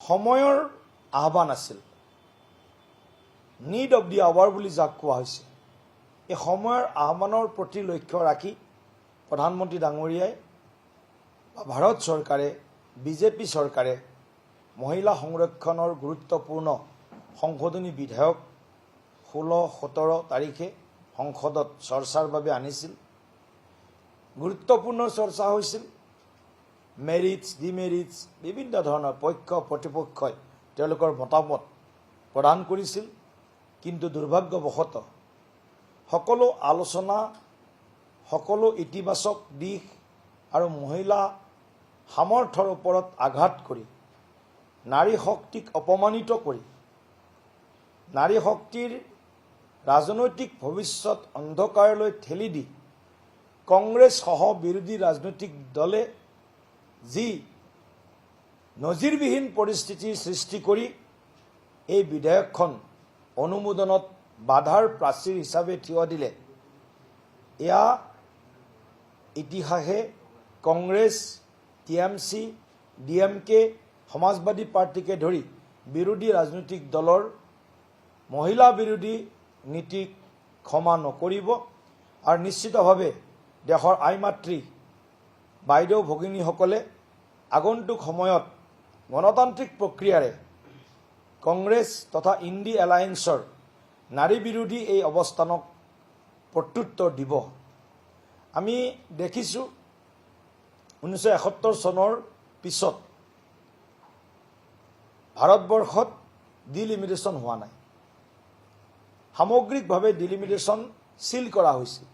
সময়ৰ আহ্বান আছিল, নিড অফ দি আৱাৰ বুলি যাক কোৱা হৈছে। এই সময়ৰ আহ্বানৰ প্ৰতি লক্ষ্য ৰাখি প্ৰধানমন্ত্ৰী ডাঙৰীয়াই বা ভাৰত চৰকাৰে, বিজেপি চৰকাৰে মহিলা সংৰক্ষণৰ গুৰুত্বপূৰ্ণ সংশোধনী বিধেয়ক 16-17 তাৰিখে সংসদত চৰ্চাৰ বাবে আনিছিল। গুৰুত্বপূৰ্ণ চৰ্চা হৈছিল। মেৰিটছ, ডিমেৰিটছ, বিভিন্ন ধৰণৰ পক্ষ প্ৰতিপক্ষই তেওঁলোকৰ মতামত প্ৰদান কৰিছিল। কিন্তু দুৰ্ভাগ্যবশতঃ সকলো আলোচনা, সকলো ইতিবাচক দিশ আৰু মহিলা সামৰ্থ্যৰ ওপৰত আঘাত কৰি, নাৰী শক্তিক অপমানিত কৰি, নাৰী শক্তিৰ ৰাজনৈতিক ভৱিষ্যত অন্ধকাৰলৈ ঠেলি দি কংগ্ৰেছ সহ বিৰোধী ৰাজনৈতিক দলে যি নজিৰবিহীন পৰিস্থিতিৰ সৃষ্টি কৰি এই বিধেয়কখন অনুমোদনত বাধাৰ প্ৰাচীৰ হিচাপে থিয় দিলে, এয়া ইতিহাসে কংগ্ৰেছ, টিএমচি, ডিএমকে, সমাজবাদী পাৰ্টিকে ধৰি বিৰোধী ৰাজনৈতিক দলৰ মহিলা বিৰোধী নীতিক ক্ষমা নকৰিব। আৰু নিশ্চিতভাৱে দেশৰ আইমাতৃ বাইদেউ ভগিনীসকলে আগন্তুক সময়ত গণতান্ত্ৰিক প্ৰক্ৰিয়াৰে কংগ্ৰেছ তথা ইণ্ডি এলায়েন্সৰ নাৰী বিৰোধী এই অৱস্থানক প্ৰত্যুত্তৰ দিব। আমি দেখিছোঁ 1971 চনৰ পিছত ভাৰতবৰ্ষত ডিলিমিটেশ্যন হোৱা নাই। সামগ্ৰিকভাৱে ডিলিমিটেশ্যন চিল কৰা হৈছিল।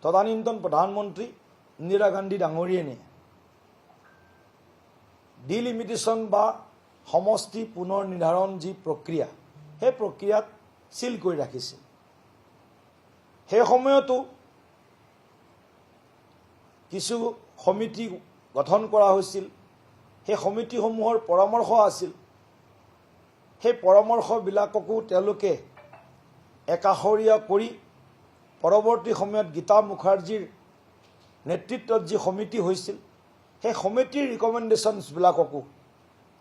তদানীন্তন প্ৰধানমন্ত্ৰী ইন্দিৰা গান্ধী ডাঙৰীয়ানীয়ে ডিলিমিটেশ্যন বা সমষ্টি পুনৰ নিৰ্ধাৰণ যি প্ৰক্ৰিয়া, সেই প্ৰক্ৰিয়াত চিল কৰি ৰাখিছিল। সেই সময়তো কিছু সমিতি গঠন কৰা হৈছিল। সেই সমিতিসমূহৰ পৰামৰ্শ আছিল। সেই পৰামৰ্শবিলাককো তেওঁলোকে একাষৰীয়া কৰি পৰৱৰ্তী সময়ত গীতা মুখাৰ্জীৰ নেতৃত্বত যি সমিতি হৈছিল, সেই সমিতিৰ ৰিকমেণ্ডেশ্যনছবিলাককো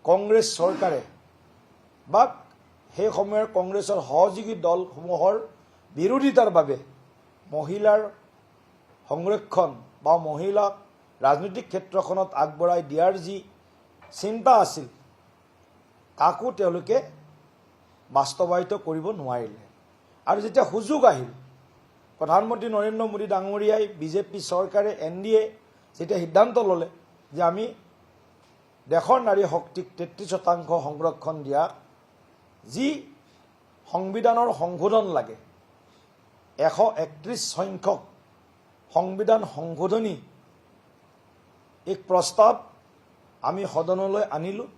কংগ্ৰেছ চৰকাৰে বা সেই সময়ৰ কংগ্ৰেছৰ সহযোগী দলসমূহৰ বিৰোধিতাৰ বাবে মহিলাৰ সংৰক্ষণ বা মহিলাক ৰাজনৈতিক ক্ষেত্ৰখনত আগবঢ়াই দিয়াৰ যি চিন্তা আছিল, তাকো তেওঁলোকে বাস্তৱায়িত কৰিব নোৱাৰিলে। আৰু যেতিয়া সুযোগ আহিল, প্ৰধানমন্ত্ৰী নৰেন্দ্ৰ মোদী ডাঙৰীয়াই, বিজেপি চৰকাৰে, NDA যেতিয়া সিদ্ধান্ত ল'লে যে আমি দেশৰ নাৰী শক্তিক 33% সংৰক্ষণ দিয়া যি সংবিধানৰ সংশোধন লাগে, 131 সংখ্যক সংবিধান সংশোধনী এক প্ৰস্তাৱ আমি সদনলৈ আনিলোঁ।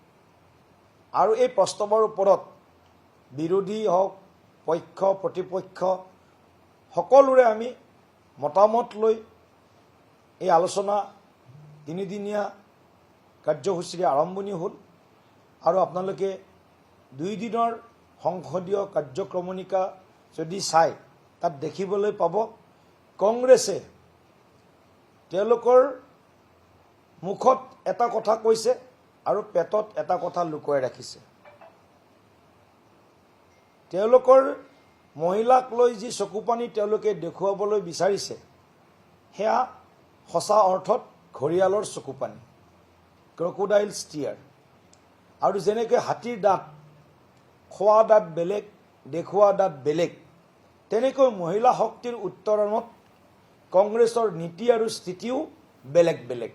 আৰু এই প্ৰস্তাৱৰ ওপৰত বিৰোধী হওক, পক্ষ প্ৰতিপক্ষ সকলোৰে আমি মতামত লৈ এই আলোচনা তিনিদিনীয়া কাৰ্যসূচীৰে আৰম্ভণি হ'ল। আৰু আপোনালোকে 2 দিনৰ সংসদীয় কাৰ্যক্ৰমণিকা যদি চাই, তাত দেখিবলৈ পাব কংগ্ৰেছে তেওঁলোকৰ মুখত এটা কথা কৈছে আৰু পেটত এটা কথা লুকুৱাই ৰাখিছে। তেওঁলোকৰ মহিলাক লৈ যি চকুপানী তেওঁলোকে দেখুৱাবলৈ বিচাৰিছে, সেয়া সঁচা অৰ্থত ঘৰিয়ালৰ চকুপানী, ক্ৰকোডাইলছ টিয়াৰ। আৰু যেনেকৈ হাতীৰ দাঁত, খোৱা দাঁত বেলেগ, দেখুওৱা দাঁত বেলেগ, তেনেকৈ মহিলা শক্তিৰ উত্তৰণত কংগ্ৰেছৰ নীতি আৰু স্থিতিও বেলেগ বেলেগ।